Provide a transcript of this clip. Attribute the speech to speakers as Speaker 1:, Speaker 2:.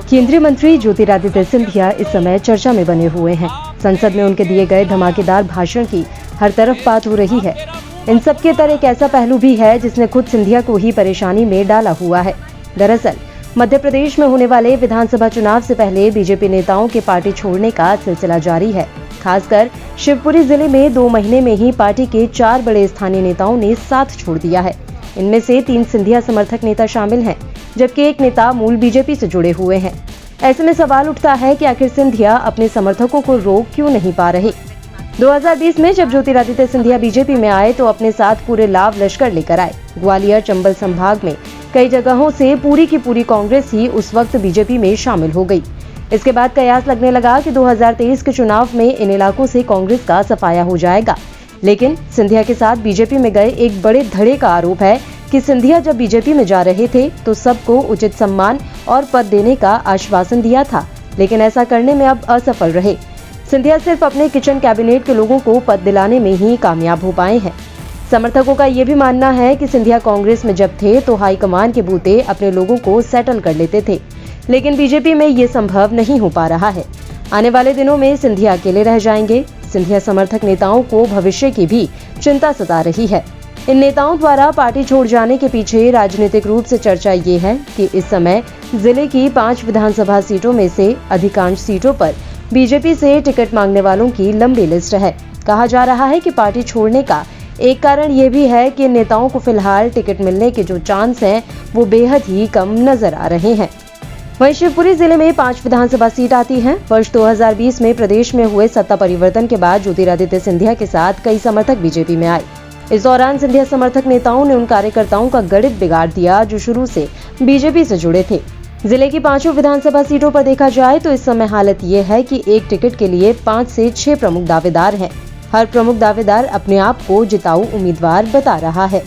Speaker 1: केंद्रीय मंत्री ज्योतिरादित्य सिंधिया इस समय चर्चा में बने हुए हैं। संसद में उनके दिए गए धमाकेदार भाषण की हर तरफ बात हो रही है। इन सब के तरह एक ऐसा पहलू भी है जिसने खुद सिंधिया को ही परेशानी में डाला हुआ है। दरअसल मध्य प्रदेश में होने वाले विधानसभा चुनाव से पहले बीजेपी नेताओं के पार्टी छोड़ने का सिलसिला जारी है। खासकर शिवपुरी जिले में 2 महीने में ही पार्टी के 4 बड़े स्थानीय नेताओं ने साथ छोड़ दिया है। इनमें से 3 सिंधिया समर्थक नेता शामिल हैं, जबकि एक नेता मूल बीजेपी से जुड़े हुए हैं। ऐसे में सवाल उठता है कि आखिर सिंधिया अपने समर्थकों को रोक क्यों नहीं पा रहे। 2020 में जब ज्योतिरादित्य सिंधिया बीजेपी में आए तो अपने साथ पूरे लाव लश्कर लेकर आए। ग्वालियर चंबल संभाग में कई जगहों से पूरी की पूरी कांग्रेस ही उस वक्त बीजेपी में शामिल हो गई। इसके बाद कयास लगने लगा कि 2023 के चुनाव में इन इलाकों से कांग्रेस का सफाया हो जाएगा। लेकिन सिंधिया के साथ बीजेपी में गए एक बड़े धड़े का आरोप है कि सिंधिया जब बीजेपी में जा रहे थे तो सबको उचित सम्मान और पद देने का आश्वासन दिया था, लेकिन ऐसा करने में अब असफल रहे। सिंधिया सिर्फ अपने किचन कैबिनेट के लोगों को पद दिलाने में ही कामयाब हो पाए हैं। समर्थकों का ये भी मानना है कि सिंधिया कांग्रेस में जब थे तो हाईकमान के बूते अपने लोगों को सेटल कर लेते थे, लेकिन बीजेपी में ये संभव नहीं हो पा रहा है। आने वाले दिनों में सिंधिया अकेले रह जाएंगे। सिंधिया समर्थक नेताओं को भविष्य की भी चिंता सता रही है। इन नेताओं द्वारा पार्टी छोड़ जाने के पीछे राजनीतिक रूप से चर्चा ये है कि इस समय जिले की 5 विधानसभा सीटों में से अधिकांश सीटों पर बीजेपी से टिकट मांगने वालों की लंबी लिस्ट है। कहा जा रहा है कि पार्टी छोड़ने का एक कारण ये भी है कि नेताओं को फिलहाल टिकट मिलने के जो चांस हैं वो बेहद ही कम नजर आ रहे हैं। वहीं शिवपुरी जिले में 5 विधानसभा सीट आती हैं। वर्ष 2020 में प्रदेश में हुए सत्ता परिवर्तन के बाद ज्योतिरादित्य सिंधिया के साथ कई समर्थक बीजेपी में आए। इस दौरान सिंधिया समर्थक नेताओं ने उन कार्यकर्ताओं का गणित बिगाड़ दिया जो शुरू से बीजेपी से जुड़े थे। जिले की 5 विधानसभा सीटों पर देखा जाए तो इस समय हालत ये है कि एक टिकट के लिए 5 से 6 प्रमुख दावेदार हैं। हर प्रमुख दावेदार अपने आप को जिताऊ उम्मीदवार बता रहा है।